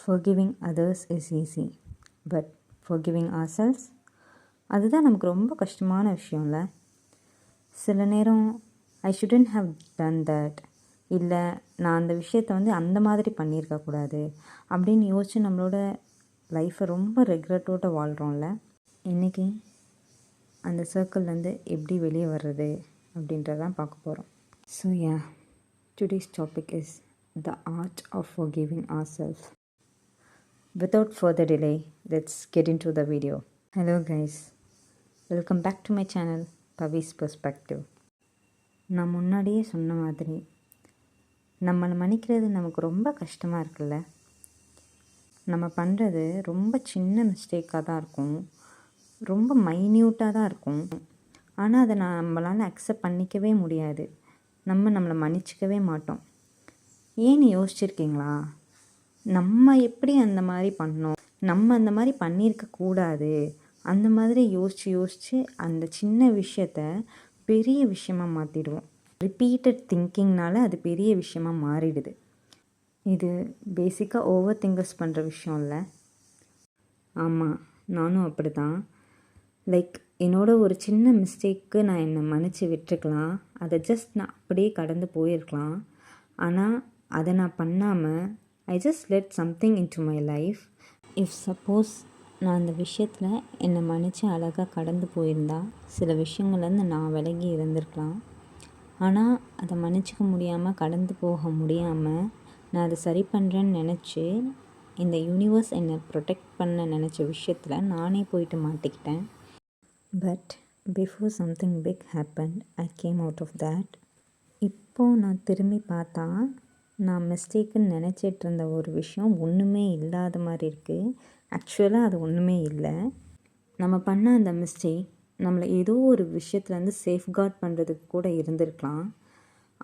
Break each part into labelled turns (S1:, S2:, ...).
S1: forgiving others is easy, but forgiving ourselves, அதுதான் நமக்கு ரொம்ப கஷ்டமான விஷயம்ல. சில நேரம் I shouldn't have done that, இல்லை நான் அந்த விஷயத்தை அந்த மாதிரி பண்ணியிருக்கக்கூடாது அப்படின்னு யோசித்து நம்மளோட லைஃப்பை ரொம்ப ரெக்ரெட்டோடு வாழ்கிறோம்ல. இன்றைக்கி அந்த சர்க்கிள்லேருந்து எப்படி வெளியே வர்றது அப்படின்றதான் பார்க்க போகிறோம். So today's topic is the art of forgiving ourselves. Without further delay, let's get into the video. Hello guys, welcome back to my channel Pavi's Perspective. நான் முன்னாடியே சொன்ன மாதிரி நம்மளை மன்னிக்கிறது நமக்கு ரொம்ப கஷ்டமாக இருக்குல்ல. நம்ம பண்ணுறது ரொம்ப சின்ன மிஸ்டேக்காக தான் இருக்கும், ரொம்ப மைன்யூட்டாக தான் இருக்கும். ஆனால் அதை நம்மளால் அக்செப்ட் பண்ணிக்கவே முடியாது. நம்மளை மன்னிச்சிக்கவே மாட்டோம். ஏன்னு யோசிச்சிருக்கீங்களா? நம்ம எப்படி அந்த மாதிரி பண்ணோம், நம்ம அந்த மாதிரி பண்ணியிருக்கக்கூடாது, அந்த மாதிரி யோசித்து அந்த சின்ன விஷயத்த பெரிய விஷயமாக மாற்றிடுவோம். ரிப்பீட்டட் திங்கிங்னால அது பெரிய விஷயமாக மாறிடுது. இது பேசிக்காக ஓவர் திங்கர்ஸ் பண்ணுற விஷயம் இல்லை. ஆமாம், நானும் அப்படி தான். லைக் என்னோடய ஒரு சின்ன மிஸ்டேக்கு நான் என்னை மன்னிச்சு விட்டுருக்கலாம், அதை ஜஸ்ட் நான் அப்படியே கடந்து போயிருக்கலாம். ஆனால் அதை நான் பண்ணாமல் I just let something in to my life. If suppose நான் அந்த விஷயத்தில் என்னை மன்னிச்சு அழகாக கடந்து போயிருந்தா சில விஷயங்கள்லேருந்து நான் விலகி இருந்திருக்கலாம். ஆனால் அதை மன்னிச்சிக்க முடியாமல், கடந்து போக முடியாமல், நான் அதை சரி பண்ணுறேன்னு நினச்சி இந்த யூனிவர்ஸ் என்னை ப்ரொடெக்ட் பண்ண நினச்ச விஷயத்தில் நானே போயிட்டு மாட்டிக்கிட்டேன். But before something big happened, I came out of that. இப்போது நான் திரும்பி பார்த்தா நான் மிஸ்டேக்குன்னு நினச்சிட்டு இருந்த ஒரு விஷயம் ஒன்றுமே இல்லாத மாதிரி இருக்குது. ஆக்சுவலாக அது ஒன்றுமே இல்லை. நம்ம பண்ண அந்த மிஸ்டேக் நம்மளை ஏதோ ஒரு விஷயத்துலேருந்து சேஃப்கார்ட் பண்ணுறதுக்கு கூட இருந்திருக்கலாம்.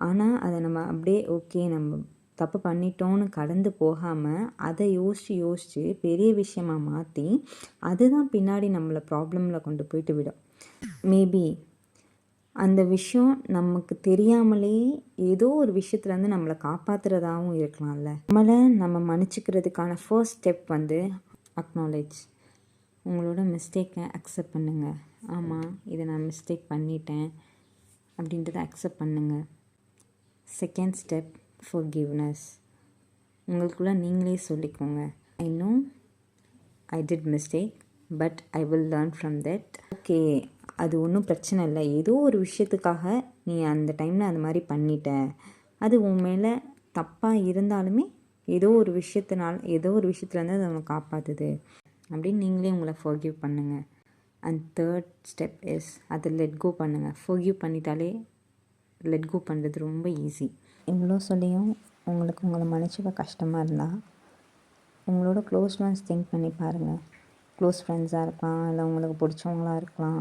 S1: ஆனால் அதை நம்ம அப்படியே ஓகே நம்ம தப்பு பண்ணிட்டோன்னு கடந்து போகாமல் அதை யோசித்து பெரிய விஷயமாக மாற்றி அதுதான் பின்னாடி நம்மளை ப்ராப்ளமில் கொண்டு போயிட்டு விடும். மேபி அந்த விஷயம் நமக்கு தெரியாமலே ஏதோ ஒரு விஷயத்துலேருந்து நம்மளை காப்பாற்றுறதாகவும் இருக்கலாம்ல. நம்ம மன்னிச்சிக்கிறதுக்கான ஃபர்ஸ்ட் ஸ்டெப் அக்னாலேஜ். உங்களோட மிஸ்டேக்கை அக்செப்ட் பண்ணுங்கள். ஆமாம், இதை நான் மிஸ்டேக் பண்ணிட்டேன் அப்படின்றத அக்செப்ட் பண்ணுங்கள். Second step forgiveness. உங்களுக்குள்ளே நீங்களே சொல்லிக்கோங்க, I know I did mistake, but I will learn from that. Okay, அது ஒன்றும் பிரச்சனை இல்லை. ஏதோ ஒரு விஷயத்துக்காக நீ அந்த டைமில் அந்த மாதிரி பண்ணிட்ட, அது உன் மேலே தப்பாக இருந்தாலுமே ஏதோ ஒரு விஷயத்துலேருந்து அது உன்னை காப்பாற்றுது அப்படின்னு நீங்களே உங்களை forgive பண்ணுங்கள். அண்ட் தேர்ட் ஸ்டெப் இஸ் அதை லெட் கோ பண்ணுங்கள். forgive பண்ணிட்டாலே லெட் கோ பண்ணுறது ரொம்ப ஈஸி. இவ்வளோ சொல்லியும் உங்களுக்கு உங்களை மன்னிச்சிக்க கஷ்டமாக இருந்தால் உங்களோட க்ளோஸ் ஃப்ரெண்ட்ஸ் திங்க் பண்ணி பாருங்கள். க்ளோஸ் ஃப்ரெண்ட்ஸாக இருக்கலாம், இல்லை உங்களுக்கு பிடிச்சவங்களாக இருக்கலாம்.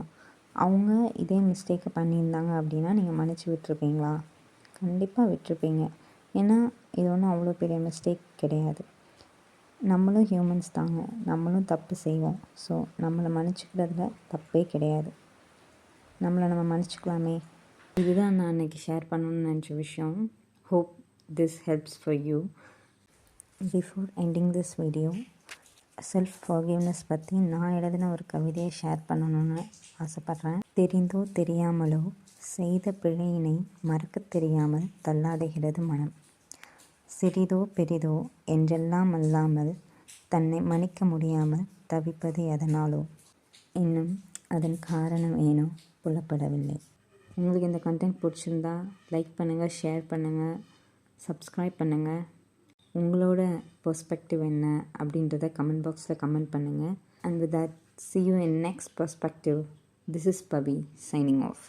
S1: அவங்க இதே மிஸ்டேக்கை பண்ணியிருந்தாங்க அப்படின்னா நீங்கள் மன்னிச்சு விட்டுருப்பீங்களா? கண்டிப்பாக விட்டுருப்பீங்க. ஏன்னா இது ஒன்றும் அவ்வளோ பெரிய மிஸ்டேக் கிடையாது. நம்மளும் ஹியூமன்ஸ் தாங்க, நம்மளும் தப்பு செய்வோம். ஸோ நம்மளை மன்னிச்சிக்கிறதுல தப்பே கிடையாது. நம்ம மன்னிச்சிக்கலாமே. இதுதான் நான் அன்றைக்கி ஷேர் பண்ணணும்னு நினச்ச விஷயம். Hope this helps for you. Before ending this video, self forgiveness பற்றி நான் எழுதின ஒரு கவிதையை ஷேர் பண்ணணும்னு ஆசைப்பட்றேன். தெரிந்தோ தெரியாமலோ செய்த பிழையினை மறக்க தெரியாமல் தள்ளாடுகிறது மனம். சிறிதோ பெரிதோ என்றெல்லாம் அல்லாமல் தன்னை மன்னிக்க முடியாமல் தவிப்பது எதனாலோ, இன்னும் அதன் காரணம் ஏனோ புலப்படவில்லை. உங்களுக்கு இந்த கண்டென்ட் பிடிச்சிருந்தா லைக் பண்ணுங்கள், ஷேர் பண்ணுங்கள், சப்ஸ்கிரைப் பண்ணுங்கள். உங்களோட பெர்ஸ்பெக்டிவ் என்ன அப்படின்றத கமெண்ட் பாக்ஸில் கமெண்ட் பண்ணுங்கள். And with that, see you in next perspective. This is Pavi signing off.